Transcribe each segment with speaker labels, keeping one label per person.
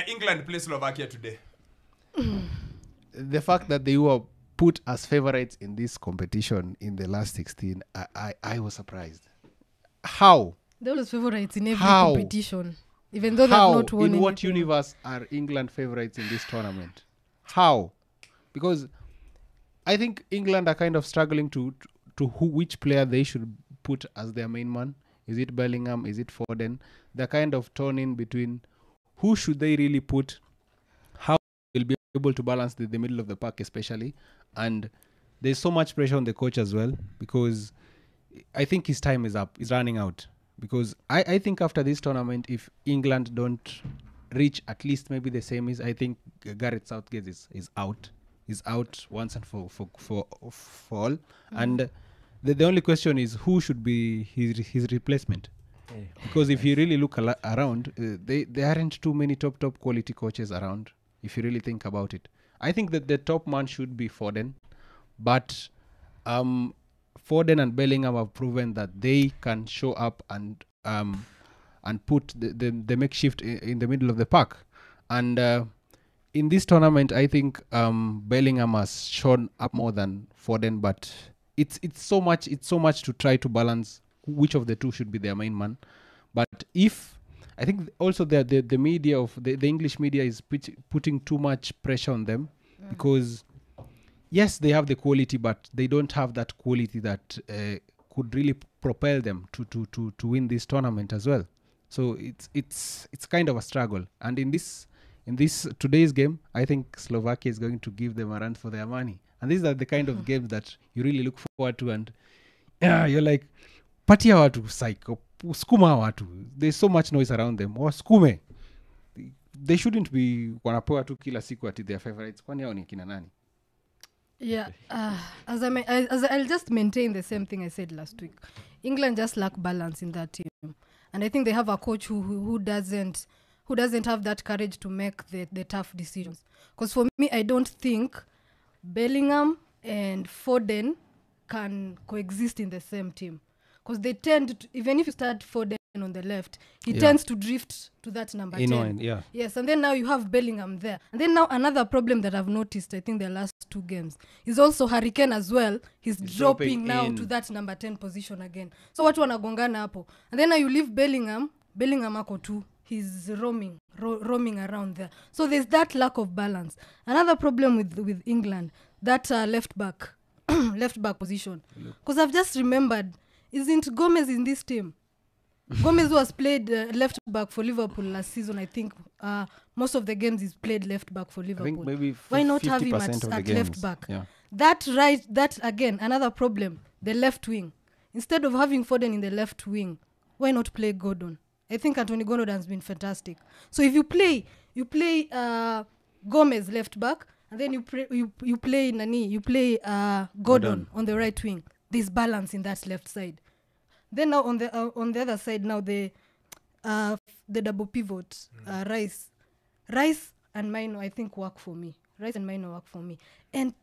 Speaker 1: England play Slovakia today.
Speaker 2: The fact that they were put as favorites in this competition in the last 16, I was surprised. How?
Speaker 3: They always favorites in every
Speaker 2: How?
Speaker 3: competition, even though
Speaker 2: How?
Speaker 3: they've not won
Speaker 2: In what
Speaker 3: anything.
Speaker 2: universe are England favorites in this tournament? How? Because I think England are kind of struggling to which player they should put as their main man. Is it Bellingham? Is it Foden? They're kind of torn in between who should they really put, how they'll be able to balance the middle of the park especially. And there's so much pressure on the coach as well, because I think his time is up, is running out. Because I think after this tournament, if England don't reach at least maybe the same as, I think Gareth Southgate is out. Is out once and for all. And the only question is who should be his replacement. Because if you really look around, there aren't too many top quality coaches around, if you really think about it. I think that the top man should be Foden, but Foden and Bellingham have proven that they can show up and put the makeshift in the middle of the park. And in this tournament, I think Bellingham has shown up more than Foden, but it's so much to try to balance which of the two should be their main man. But if I think also the media of the English media is putting too much pressure on them, because yes, they have the quality, but they don't have that quality that could really propel them to win this tournament as well. So it's kind of a struggle. And in this today's game, I think Slovakia is going to give them a run for their money. And these are the kind of games that you really look forward to, and you're like, patia watu psycho, skuma watu. There's so much noise around them. Or skume. They shouldn't be wanapewa tu kila siku ati their favorites. Kwani hao ni kina nani?
Speaker 3: Yeah, I'll just maintain the same thing I said last week. England just lack balance in that team, and I think they have a coach who doesn't have that courage to make the tough decisions. Because for me, I don't think Bellingham and Foden can coexist in the same team, because they tend to, even if you start Foden on the left, he tends to drift to that number 10. Yes, and then now you have Bellingham there. And then now another problem that I've noticed, I think the last two games, is also Harry Kane as well. He's dropping now to that number 10 position again. So watu wanagongana hapo. And then now you leave Bellingham ako too. He's roaming around there. So there's that lack of balance. Another problem with England, that left back position. Because I've just remembered, isn't Gomez in this team? Gomez was played left back for Liverpool last season. I think most of the games he's played left back for Liverpool.
Speaker 2: I think maybe
Speaker 3: why not have him at left back? Yeah. That again, another problem. The left wing. Instead of having Foden in the left wing, why not play Gordon? I think Anthony Gordon has been fantastic. So if you play Gomez left back, and then you play Gordon on the right wing. There's balance in that left side. Then now on the other side, now the double pivot, Rice and Maino, I think work for me. And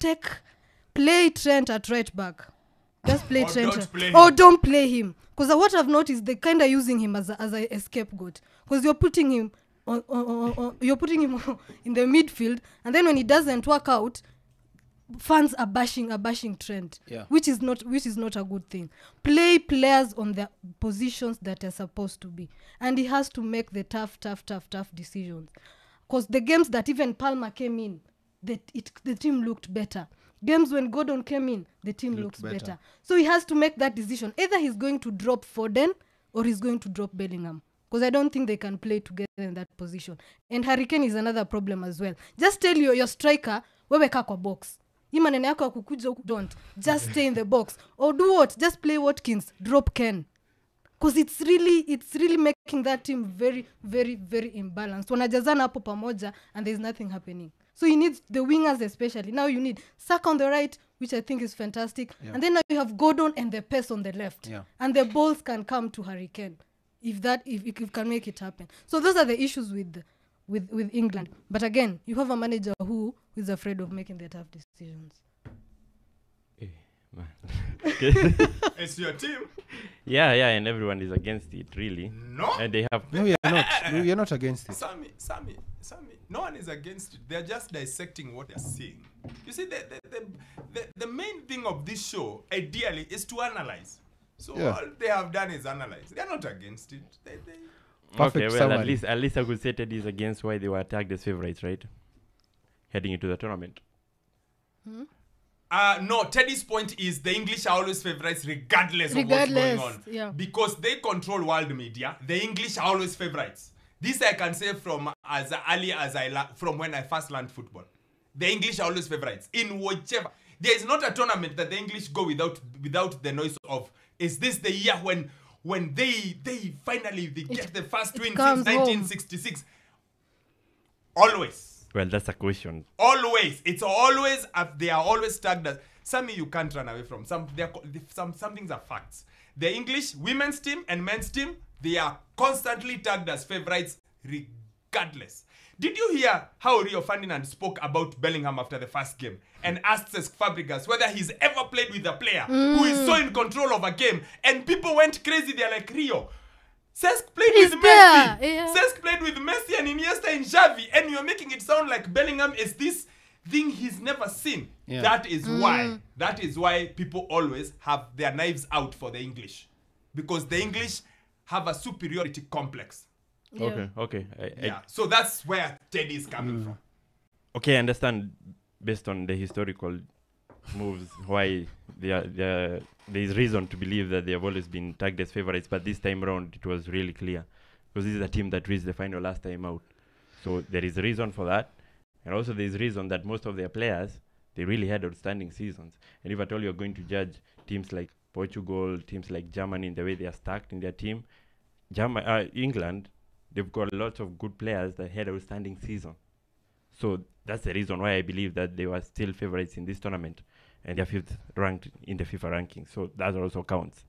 Speaker 3: play Trent at right back. Just play Trent. Don't play him. Because what I've noticed, they kind of using him as a scapegoat. Because you're putting him in the midfield, and then when it doesn't work out, fans are bashing Trent, which is not a good thing. Play players on their positions that are supposed to be, and he has to make the tough decisions. Because the games that even Palmer came in, the team looked better. Games when Gordon came in, the team looks better. So he has to make that decision. Either he's going to drop Foden or he's going to drop Bellingham. Because I don't think they can play together in that position. And Harry Kane is another problem as well. Just tell your striker, wewe kaa kwa box. Hii maneno yako ya kukuja huku, don't. Just stay in the box. Or do what? Just play Watkins. Drop Ken. Because it's really making that team very, very, very imbalanced. Wanajazana hapo pamoja and there's nothing happening. So you need the wingers especially. Now you need Saka on the right, which I think is fantastic. Yeah. And then now you have Gordon and the pace on the left. Yeah. And the balls can come to Harry Kane if you can make it happen. So those are the issues with England. But again, you have a manager who is afraid of making the tough decisions.
Speaker 1: It's your team.
Speaker 4: Yeah, and everyone is against it, really.
Speaker 1: No.
Speaker 4: And they have.
Speaker 2: No, you're not. No, you're not against it.
Speaker 1: Sammy. No one is against it. They're just dissecting what they're seeing. You see, the main thing of this show, ideally, is to analyze. So all they have done is analyze. They're not against it. They
Speaker 2: Perfect
Speaker 4: Okay, well,
Speaker 2: summary.
Speaker 4: at least I could say Teddy is against why they were tagged as favorites, right? Heading into the tournament.
Speaker 1: No, Teddy's point is the English are always favorites regardless of what's going on.
Speaker 3: Yeah.
Speaker 1: Because they control world media, the English are always favorites. This I can say from as early as from when I first learned football. The English are always favorites. In whichever. There is not a tournament that the English go without the noise of, is this the year when they finally get the first win since
Speaker 3: comes home.
Speaker 1: 1966? Always.
Speaker 4: Well, that's a question.
Speaker 1: Always. It's always, they are always tagged as, Sammy, you can't run away from. Some things are facts. The English women's team and men's team, they are constantly tagged as favorites regardless. Did you hear how Rio Ferdinand spoke about Bellingham after the first game and asked Cesc Fabregas whether he's ever played with a player who is so in control of a game, and people went crazy. They're like, Rio, Cesc played
Speaker 3: He's
Speaker 1: with
Speaker 3: there,
Speaker 1: Messi.
Speaker 3: yeah.
Speaker 1: Cesc played with Messi and Iniesta and Xavi, and you're making it sound like Bellingham is this thing he's never seen.
Speaker 2: Yeah.
Speaker 1: That is why people always have their knives out for the English, because the English have a superiority complex.
Speaker 3: Yeah.
Speaker 4: Okay.
Speaker 1: Yeah, so that's where Teddy is coming from.
Speaker 4: Okay, I understand based on the historical moves why there is reason to believe that they have always been tagged as favorites, but this time around it was really clear because this is a team that reached the final last time out. So there is a reason for that, and also there is reason that most of their players, they really had outstanding seasons. And if at all you're going to judge teams like Portugal, teams like Germany in the way they are stacked in their team, England, they've got lots of good players that had outstanding season. So that's the reason why I believe that they were still favorites in this tournament, and they're fifth ranked in the FIFA ranking. So that also counts.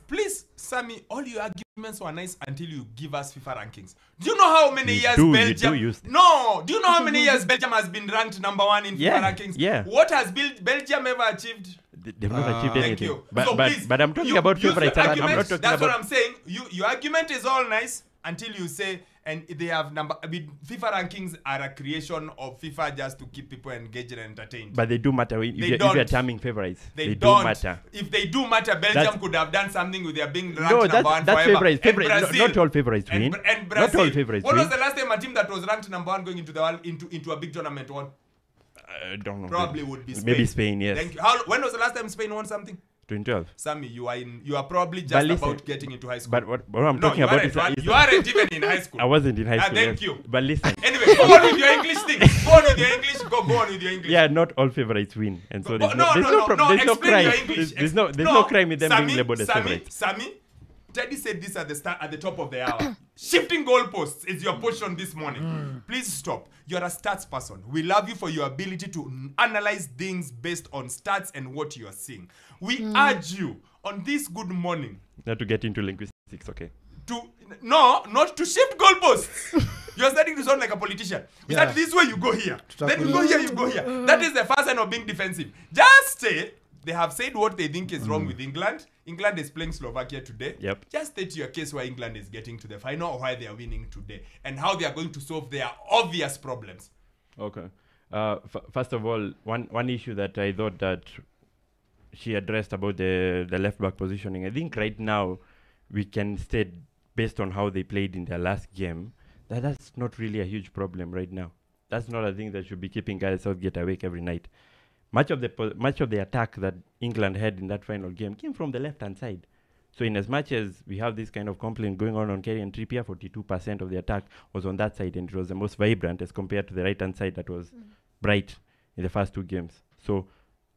Speaker 1: Please, Sammy, all your arguments were nice until you give us FIFA rankings. Do you know how many years Belgium...
Speaker 4: You do use
Speaker 1: No! Do you know how many years Belgium has been ranked number 1 in FIFA rankings?
Speaker 4: Yeah.
Speaker 1: What has Belgium ever achieved?
Speaker 4: They've not achieved
Speaker 1: Thank
Speaker 4: anything.
Speaker 1: you.
Speaker 4: But,
Speaker 1: So
Speaker 4: but,
Speaker 1: please,
Speaker 4: but I'm talking about favorites. I'm not talking
Speaker 1: that's
Speaker 4: about...
Speaker 1: what I'm saying. Your argument is all nice until you say, and they have FIFA rankings are a creation of FIFA just to keep people engaged and entertained.
Speaker 4: But they do matter if you're terming favorites.
Speaker 1: They
Speaker 4: do
Speaker 1: don't
Speaker 4: matter.
Speaker 1: If they do matter, Belgium could have done something with their being ranked
Speaker 4: No,
Speaker 1: number 1
Speaker 4: that's
Speaker 1: forever.
Speaker 4: favorite.
Speaker 1: And Brazil,
Speaker 4: Not all favorites win.
Speaker 1: and Brazil.
Speaker 4: Not all favorites
Speaker 1: When
Speaker 4: win.
Speaker 1: was the last time a team that was ranked number 1 going into the world into a big tournament won?
Speaker 4: I don't know.
Speaker 1: Probably would be Spain.
Speaker 4: Maybe Spain, yes.
Speaker 1: Thank you. When was the last time Spain won something?
Speaker 4: 2012.
Speaker 1: Sammy, you are probably just about getting into high school.
Speaker 4: But what I'm talking about is...
Speaker 1: You aren't even in high school.
Speaker 4: I wasn't in high school.
Speaker 1: Thank
Speaker 4: yes.
Speaker 1: you.
Speaker 4: But listen.
Speaker 1: Anyway, go on with your English thing. Go on with your English. Go on with your English.
Speaker 4: Yeah, not all favorites win. And so there's no
Speaker 1: explain
Speaker 4: crime.
Speaker 1: your English.
Speaker 4: There's no crime with them being labeled as favorites.
Speaker 1: Sammy, Teddy said this at the top of the hour. Shifting goalposts is your portion this morning. Please stop. You're a stats person. We love you for your ability to analyze things based on stats and what you are seeing. We urge you on this good morning.
Speaker 4: Not to get into linguistics, okay?
Speaker 1: Not to shift goalposts. You're starting to sound like a politician.
Speaker 2: Yeah.
Speaker 1: That this way you go here. Then you go here, you go here. That is the first sign of being defensive. Just say they have said what they think is wrong with England. England is playing Slovakia today.
Speaker 4: Yep.
Speaker 1: Just state your case why England is getting to the final or why they are winning today and how they are going to solve their obvious problems.
Speaker 4: Okay. First of all, one issue that I thought that she addressed about the left back positioning. I think right now we can state based on how they played in their last game that's not really a huge problem right now. That's not a thing that should be keeping Gareth Southgate awake every night. Much of the attack that England had in that final game came from the left-hand side. So in as much as we have this kind of complaint going on Kerry and Trippier, 42% of the attack was on that side, and it was the most vibrant as compared to the right-hand side that was bright in the first 2 games. So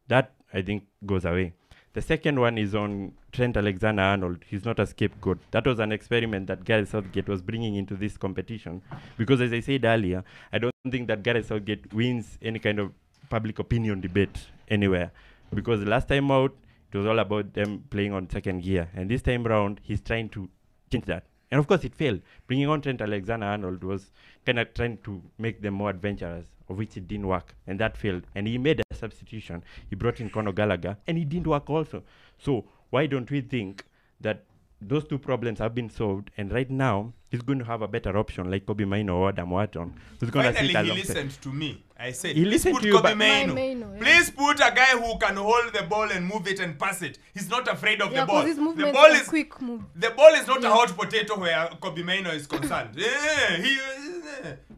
Speaker 4: that, I think, goes away. The second one is on Trent Alexander-Arnold. He's not a scapegoat. That was an experiment that Gareth Southgate was bringing into this competition. Because as I said earlier, I don't think that Gareth Southgate wins any kind of public opinion debate anywhere. Because the last time out, it was all about them playing on second gear. And this time round, he's trying to change that. And of course, it failed. Bringing on Trent Alexander-Arnold was kind of trying to make them more adventurous, of which it didn't work, and that failed. And he made a substitution. He brought in Conor Gallagher, and it didn't work also. So why don't we think that those two problems have been solved, and right now he's going to have a better option like Kobe Maino or Adam Wharton, who's going to sit
Speaker 1: Finally, he
Speaker 4: alongside.
Speaker 1: listened to me. I said,
Speaker 4: He
Speaker 1: please
Speaker 4: listened
Speaker 1: put
Speaker 4: to you,
Speaker 1: Kobe
Speaker 4: but-
Speaker 1: Maino.
Speaker 3: Maino, yeah.
Speaker 1: Please put a guy who can hold the ball and move it and pass it. He's not afraid of
Speaker 3: Yeah,
Speaker 1: the ball.
Speaker 3: because his
Speaker 1: The
Speaker 3: movements
Speaker 1: ball
Speaker 3: are
Speaker 1: is
Speaker 3: quick move.
Speaker 1: the ball is not
Speaker 3: Yeah.
Speaker 1: a hot potato where Kobe Maino is concerned.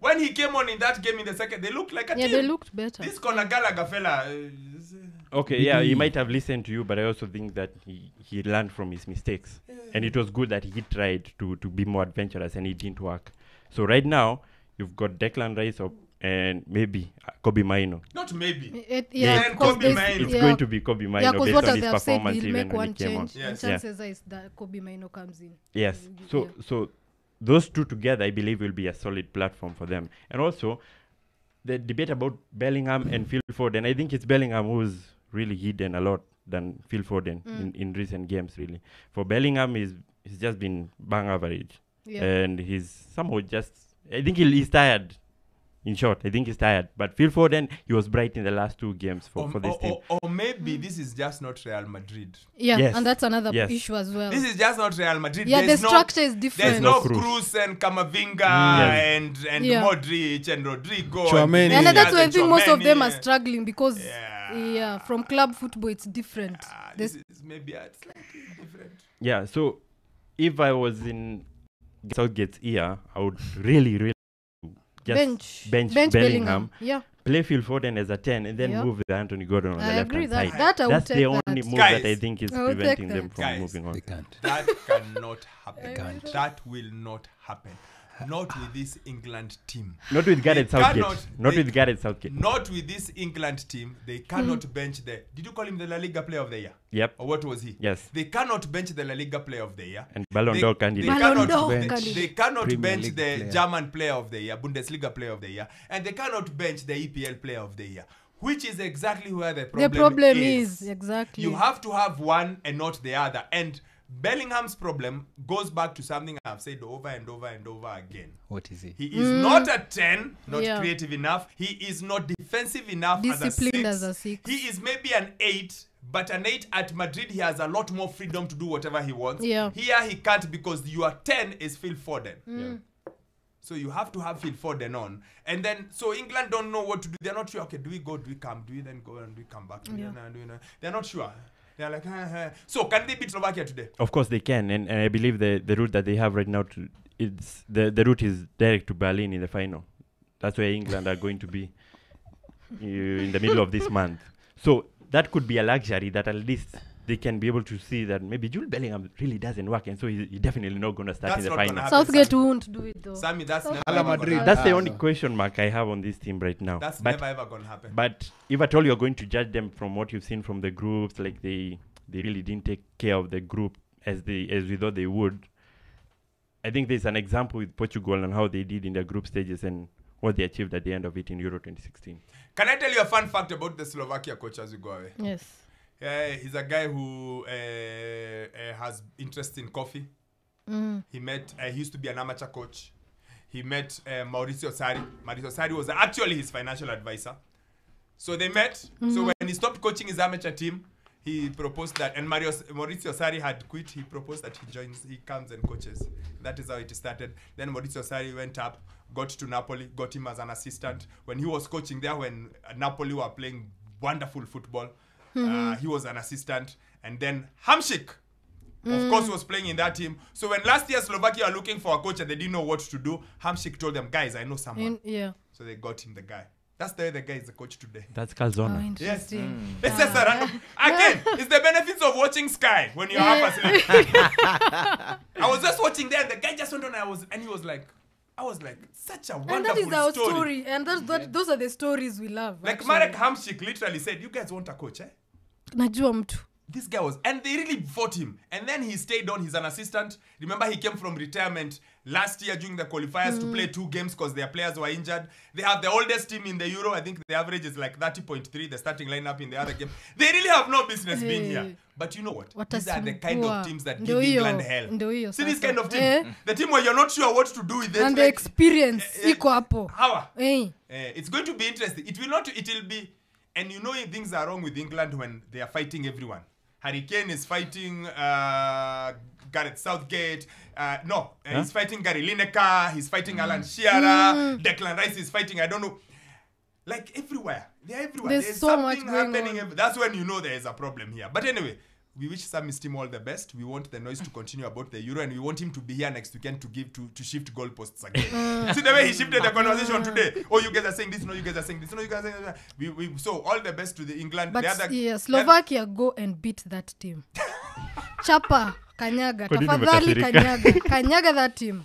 Speaker 1: When he came on in that game in the second, they looked like a
Speaker 3: Yeah,
Speaker 1: team.
Speaker 3: they looked better.
Speaker 1: This Conor Gallagher fella.
Speaker 4: Okay, yeah, he might have listened to you, but I also think that he learned from his mistakes. And it was good that he tried to be more adventurous, and it didn't work. So right now, you've got Declan Rice and maybe Kobe Maino.
Speaker 1: Not maybe.
Speaker 3: Yeah,
Speaker 1: Then
Speaker 3: because
Speaker 1: Kobe
Speaker 3: there's-
Speaker 1: Maino.
Speaker 4: It's
Speaker 3: yeah.
Speaker 4: going to be Kobe Maino
Speaker 3: Yeah, because
Speaker 4: based
Speaker 3: what
Speaker 4: on
Speaker 3: they
Speaker 4: his
Speaker 3: have said,
Speaker 4: performance
Speaker 3: he'll
Speaker 4: even
Speaker 3: make
Speaker 4: when
Speaker 3: one
Speaker 4: he came on.
Speaker 3: change.
Speaker 1: Yes.
Speaker 3: And chances are is that Kobe Maino comes in.
Speaker 4: Yes.
Speaker 3: Yeah.
Speaker 4: So those two together, I believe, will be a solid platform for them. And also, the debate about Bellingham and Phil Foden, I think it's Bellingham who's really hidden a lot than Phil Foden in recent games, really. For Bellingham, he's just been bang average.
Speaker 3: Yeah.
Speaker 4: And he's somehow just... I think he's tired. In short, I think he's tired. But Phil Foden, he was bright in the last two games for this team.
Speaker 1: Or maybe this is just not Real Madrid.
Speaker 3: Yeah,
Speaker 4: Yes.
Speaker 3: and that's another
Speaker 4: Yes.
Speaker 3: issue as well.
Speaker 1: This is just not Real Madrid.
Speaker 3: Yeah,
Speaker 1: There's
Speaker 3: the structure is
Speaker 1: There's
Speaker 3: different.
Speaker 1: no
Speaker 4: Cruz.
Speaker 1: Cruz and Camavinga
Speaker 4: Yes.
Speaker 1: and
Speaker 3: Yeah.
Speaker 1: Modric and Rodrigo.
Speaker 2: Chouameni.
Speaker 3: And
Speaker 1: Vinicius
Speaker 3: that's why I
Speaker 1: and
Speaker 3: think most of them are
Speaker 1: Chouameni.
Speaker 3: struggling because,
Speaker 1: Yeah.
Speaker 3: from club football, it's different.
Speaker 1: This is maybe a slightly different.
Speaker 4: Yeah, so if I was in Southgate's ear, I would really just bench Bellingham,
Speaker 3: Yeah,
Speaker 4: play Phil Foden as a 10, and then
Speaker 3: Yep.
Speaker 4: move Anthony Gordon on the
Speaker 3: I
Speaker 4: left
Speaker 3: agree
Speaker 4: hand
Speaker 3: that
Speaker 4: side.
Speaker 3: that I would
Speaker 4: That's
Speaker 3: take
Speaker 4: the
Speaker 3: that.
Speaker 4: only move
Speaker 1: Guys,
Speaker 4: that I think is
Speaker 3: I would
Speaker 4: preventing
Speaker 3: take
Speaker 4: them
Speaker 3: that.
Speaker 4: from
Speaker 1: Guys,
Speaker 4: moving on.
Speaker 2: They can't.
Speaker 1: That cannot happen.
Speaker 3: can't.
Speaker 1: That will not happen. Not with this England team.
Speaker 4: Not with Gareth
Speaker 1: They
Speaker 4: Southgate.
Speaker 1: cannot-
Speaker 4: Not
Speaker 1: they-
Speaker 4: with Gareth Southgate.
Speaker 1: Not with this England team. They cannot bench the... Did you call him the La Liga Player of the Year?
Speaker 4: Yep.
Speaker 1: Or what was he?
Speaker 4: Yes.
Speaker 1: They cannot bench the La Liga Player of the Year.
Speaker 4: And Ballon
Speaker 1: They-
Speaker 4: d'Or
Speaker 1: They
Speaker 4: candidate.
Speaker 3: Ballon
Speaker 1: cannot,
Speaker 3: d'Or
Speaker 1: bench,
Speaker 3: candidate.
Speaker 1: they cannot
Speaker 2: Premier
Speaker 1: bench
Speaker 2: League
Speaker 1: the
Speaker 2: player.
Speaker 1: German Player of the Year, Bundesliga Player of the Year, and they cannot bench the EPL Player of the Year, which is exactly where the problem,
Speaker 3: The problem is exactly.
Speaker 1: You have to have one and not the other. And Bellingham's problem goes back to something I've said over and over and over again.
Speaker 2: What is he?
Speaker 1: He is not a 10, not
Speaker 3: Yeah.
Speaker 1: creative enough. He is not defensive enough
Speaker 3: Disciplined
Speaker 1: as
Speaker 3: as a six.
Speaker 1: He is maybe an 8, but an 8 at Madrid, he has a lot more freedom to do whatever he wants.
Speaker 3: Yeah.
Speaker 1: Here he can't because your 10 is Phil Foden. So you have to have Phil Foden on. And then, so England don't know what to do. They're not sure, okay, do we go, do we come? Do we then go and do we come back? Do we
Speaker 3: Yeah.
Speaker 1: do we not? They're not sure. They're like, So can they beat Slovakia today?
Speaker 4: Of course they can, and I believe the route that they have right now it's the route is direct to Berlin in the final. That's where England are going to be in the middle of this month. So that could be a luxury that at least they can be able to see that maybe Jude Bellingham really doesn't work, and so he's definitely not going to start
Speaker 1: That's
Speaker 4: in the
Speaker 1: not gonna
Speaker 4: final.
Speaker 1: happen.
Speaker 3: Southgate won't do it though.
Speaker 1: Sammy, that's never
Speaker 2: Ala
Speaker 1: ever
Speaker 2: Madrid.
Speaker 1: gonna
Speaker 4: That's
Speaker 1: happen.
Speaker 4: the only question mark I have on this team right now.
Speaker 1: That's
Speaker 4: but
Speaker 1: never ever gonna happen.
Speaker 4: But if at all you're going to judge them from what you've seen from the groups, like they really didn't take care of the group as we thought they would. I think there's an example with Portugal and how they did in their group stages and what they achieved at the end of it in Euro 2016.
Speaker 1: Can I tell you a fun fact about the Slovakia coach as we go away?
Speaker 3: Yes.
Speaker 1: He's a guy who has interest in coffee. He used to be an amateur coach. He met Maurizio Sarri. Maurizio Sarri was actually his financial advisor. So they met. So when he stopped coaching his amateur team, he proposed that, and Maurizio Sarri had quit. He proposed that he comes and coaches. That is how it started. Then Maurizio Sarri went up, got to Napoli, got him as an assistant. When he was coaching there, when Napoli were playing wonderful football, he was an assistant. And then Hamšík, of course, was playing in that team. So when last year Slovakia were looking for a coach and they didn't know what to do, Hamšík told them, guys, I know someone.
Speaker 3: Yeah.
Speaker 1: So they got him the guy. That's the way the guy is the coach today.
Speaker 4: That's
Speaker 3: Oh,
Speaker 4: Calzona.
Speaker 3: interesting.
Speaker 1: It's just a random. Again, it's the benefits of watching Sky when you're half asleep. I was just watching there and the guy just went on. And he was like, I was like, such a wonderful
Speaker 3: And that is our
Speaker 1: story.
Speaker 3: story. And those are the stories we love.
Speaker 1: Like
Speaker 3: actually.
Speaker 1: Marek Hamšík literally said, you guys want a coach, eh?
Speaker 3: Najua mtu.
Speaker 1: This guy was, and they really fought him. And then he stayed on. He's an assistant. Remember, he came from retirement last year during the qualifiers to play 2 games because their players were injured. They have the oldest team in the Euro. I think the average is like 30.3, the starting lineup in the other game. They really have no business being here. But you know what? These are the kind of teams that give England hell. See this kind of team? The team where you're not sure what to do with it.
Speaker 3: And the experience. Iko hapo.
Speaker 1: How? It's going to be interesting. It will be, and you know things are wrong with England when they are fighting everyone. Harry Kane is fighting Gareth Southgate. He's fighting Gary Lineker. He's fighting Alan Shearer. Declan Rice is fighting, I don't know. Like everywhere. They're everywhere.
Speaker 3: There's so much
Speaker 1: happening. That's when you know there is a problem here. But anyway, we wish Sammy's team all the best. We want the noise to continue about the Euro, and we want him to be here next weekend to shift goalposts again. See the way he shifted the conversation today. Oh, you guys are saying this. No, you guys are saying this. No, you guys are saying that. So all the best to the England.
Speaker 3: But Slovakia go and beat that team. Chapa, kanyaga. Tafadhali kanyaga. Kanyaga that team.